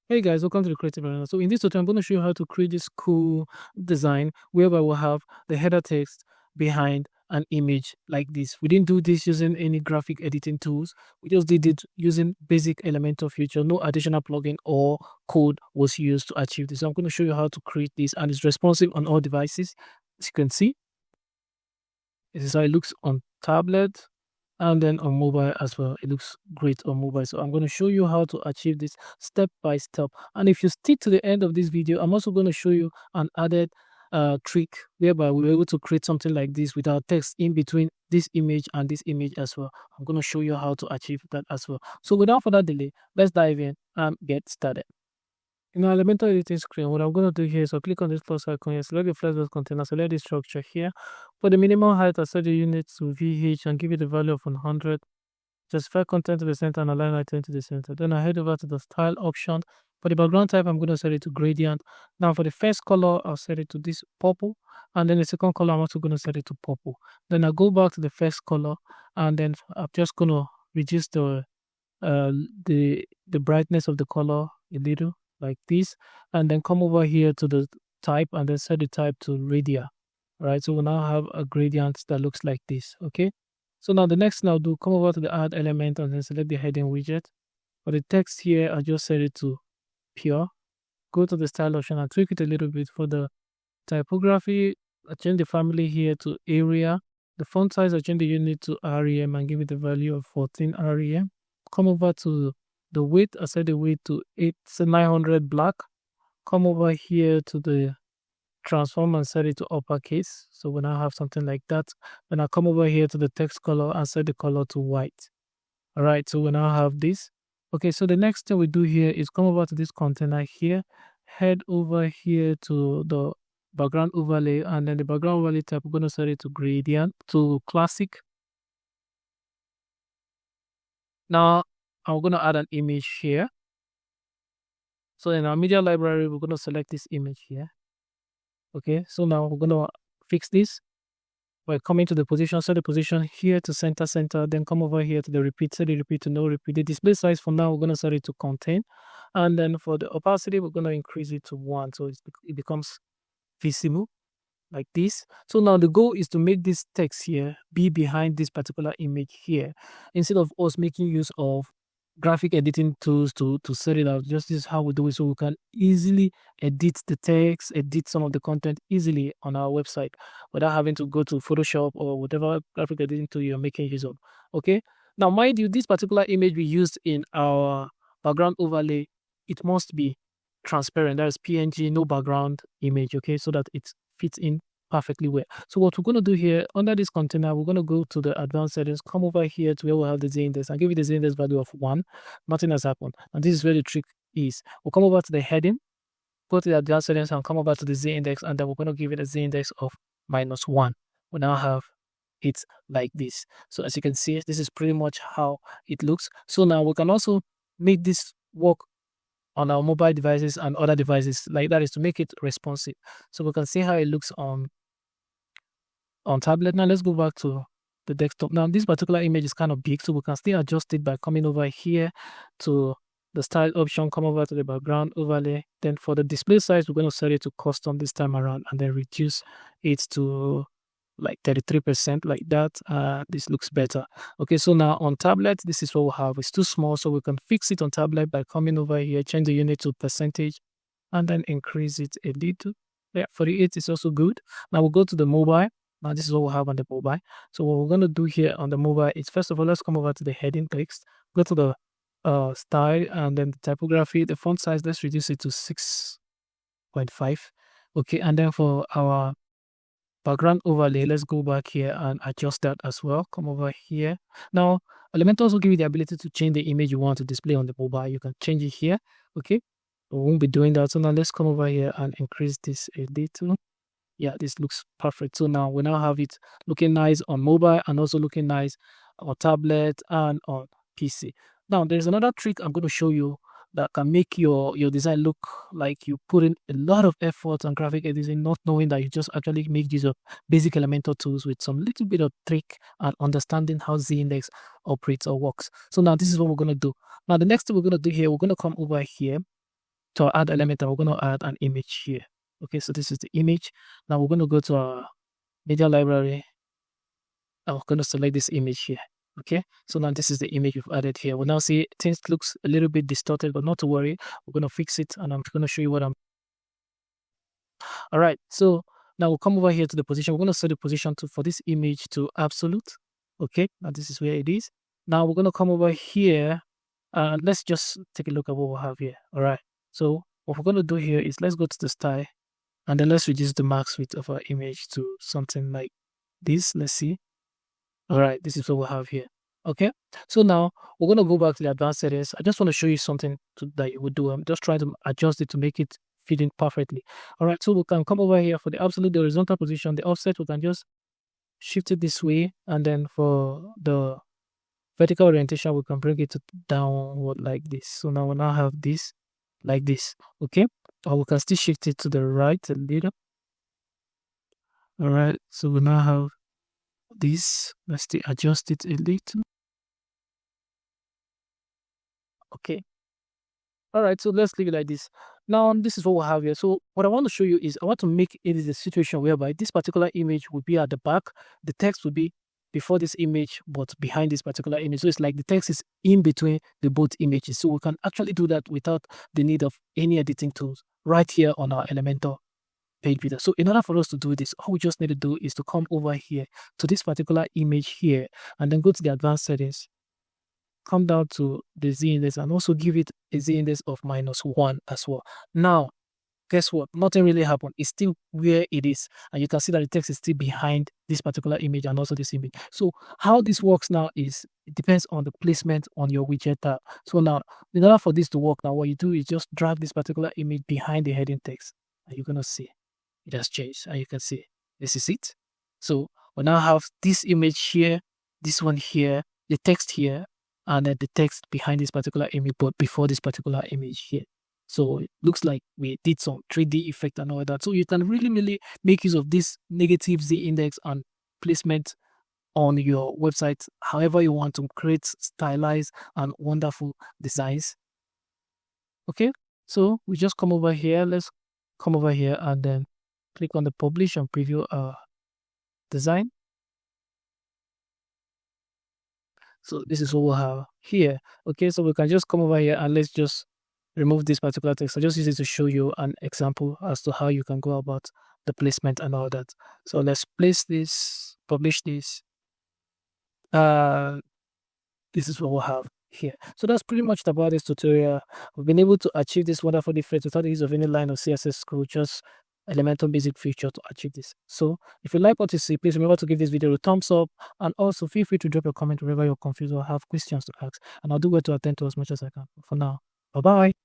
Hey guys, welcome to the Creative Arena. So in this tutorial, I'm going to show you how to create this cool design whereby we'll have the header text behind an image like this. We didn't do this using any graphic editing tools. We just did it using basic Elementor feature. No additional plugin or code was used to achieve this. So I'm going to show you how to create this, and it's responsive on all devices. As you can see, this is how it looks on tablet and then on mobile as well. It looks great on mobile. So I'm going to show you how to achieve this step by step. And if you stick to the end of this video, I'm also going to show you an added trick whereby we're able to create something like this without text in between this image and this image as well. I'm going to show you how to achieve that as well. So without further delay, let's dive in and get started. In our Elementor editing screen, what I'm going to do here is I'll click on this plus icon here, select the flexbox container, select the structure here. For the minimum height, I'll set the unit to VH and give it a value of 100. Justify content to the center and align item to the center. Then I head over to the style option. For the background type, I'm going to set it to gradient. Now for the first color, I'll set it to this purple. And then the second color, I'm also going to set it to purple. Then I go back to the first color, and then I'm just going to reduce the brightness of the color a little like this, and then come over here to the type and then set the type to radial. Right, so we now have a gradient that looks like this. Okay, so now the next thing I'll do, come over to the add element and then select the heading widget. For the text here, I just set it to pure. Go to the style option and tweak it a little bit. For the typography, I change the family here to area. The font size, I change the unit to REM and give it a value of 14 REM. Come over to the width, I set the width to 900 black. Come over here to the transform and set it to uppercase. So when I have something like that, then I come over here to the text color and set the color to white. All right, so when I have this, okay, so the next thing we do here is come over to this container here, head over here to the background overlay, and then the background overlay type, we're going to set it to gradient, to classic. Now I'm going to add an image here. So in our media library, we're going to select this image here. Okay, so now we're going to fix this by coming to the position, set the position here to center, then come over here to the repeat, set the repeat to no repeat. The display size for now, we're going to set it to contain. And then for the opacity, we're going to increase it to 1. So it becomes visible like this. So now the goal is to make this text here be behind this particular image here, instead of us making use of graphic editing tools to set it out. Just this is how we do it, so we can easily edit the text, edit some of the content easily on our website without having to go to Photoshop or whatever graphic editing tool you're making use of. Okay, now mind you, this particular image we used in our background overlay, it must be transparent. That is PNG, no background image. Okay, so that it fits in perfectly well. So what we're going to do here, under this container, we're going to go to the advanced settings, come over here to where we'll have the z-index and give it the z-index value of 1. Nothing has happened. And this is where the trick is. We'll come over to the heading, go to the advanced settings and come over to the z-index, and then we're going to give it a z-index of -1. We now have it like this. So as you can see, this is pretty much how it looks. So now we can also make this work on our mobile devices and other devices, like that, is to make it responsive. So we can see how it looks on tablet. Now let's go back to the desktop. Now this particular image is kind of big, so we can still adjust it by coming over here to the style option, come over to the background overlay. Then for the display size, we're going to set it to custom this time around and then reduce it to like 33%, like that. This looks better. Okay, so now on tablet, this is what we have. It's too small, so we can fix it on tablet by coming over here, change the unit to percentage, and then increase it a little. Yeah, 48 is also good. Now we'll go to the mobile. Now this is what we have on the mobile. So what we're going to do here on the mobile is, first of all, let's come over to the heading text, go to the style, and then the typography. The font size, let's reduce it to 6.5. Okay, and then for our background overlay, let's go back here and adjust that as well. Come over here. Now Elementor also give you the ability to change the image you want to display on the mobile. You can change it here. Okay, we won't be doing that. So now let's come over here and increase this a little. Yeah, this looks perfect. So now we now have it looking nice on mobile and also looking nice on tablet and on PC. Now there's another trick I'm going to show you that can make your design look like you put in a lot of effort on graphic editing, not knowing that you just actually make use of basic Elementor tools with some little bit of trick and understanding how z-index operates or works. So now this is what we're going to do. Now the next thing we're going to do here, we're going to come over here to add Elementor, we're going to add an image here. Okay, so this is the image. Now we're going to go to our media library. I'm going to select this image here. Okay, so now this is the image we've added here. We'll now see things looks a little bit distorted, but not to worry. We're going to fix it, and I'm going to show you what I'm. All right, so now we'll come over here to the position. We're going to set the position for this image to absolute. Okay, now this is where it is. Now we're going to come over here, and let's just take a look at what we have here. All right, so what we're going to do here is let's go to the style, and then let's reduce the max width of our image to something like this. Let's see. All right, this is what we have here. Okay, so now we're going to go back to the advanced settings. I just want to show you something that you would do. I'm just trying to adjust it to make it fit in perfectly. All right, so we can come over here for the absolute, the horizontal position, the offset, we can just shift it this way, and then for the vertical orientation, we can bring it downward like this. So now we now have this like this. Okay, or we can still shift it to the right a little. All right, so we now have this. Let's still adjust it a little. Okay, all right, so let's leave it like this. Now this is what we have here. So what I want to show you is I want to make it is a situation whereby this particular image will be at the back, the text will be before this image but behind this particular image. So it's like the text is in between the both images. So we can actually do that without the need of any editing tools right here on our Elementor page builder. So in order for us to do this, all we just need to do is to come over here to this particular image here, and then go to the advanced settings, come down to the z-index, and also give it a z-index of -1 as well. Now, guess what? Nothing really happened. It's still where it is. And you can see that the text is still behind this particular image and also this image. So how this works now is it depends on the placement on your widget tab. So now, in order for this to work now, what you do is just drag this particular image behind the heading text. And you're going to see it has changed. And you can see this is it. So we now have this image here, this one here, the text here, and then the text behind this particular image, but before this particular image here. So it looks like we did some 3D effect and all that. So you can really make use of this negative Z index and placement on your website, however you want to create stylized and wonderful designs. Okay, so we just come over here. Let's come over here and then click on the publish and preview our design. So this is what we'll have here. Okay, so we can just come over here and let's just remove this particular text. I just use it to show you an example as to how you can go about the placement and all that. So let's place this, publish this. This is what we'll have here. So that's pretty much about this tutorial. We've been able to achieve this wonderful effect without the use of any line of CSS code, just Elementor basic feature to achieve this. So if you like what you see, please remember to give this video a thumbs up, and also feel free to drop a comment wherever you're confused or have questions to ask, and I'll do well to attend to as much as I can. For now, bye bye.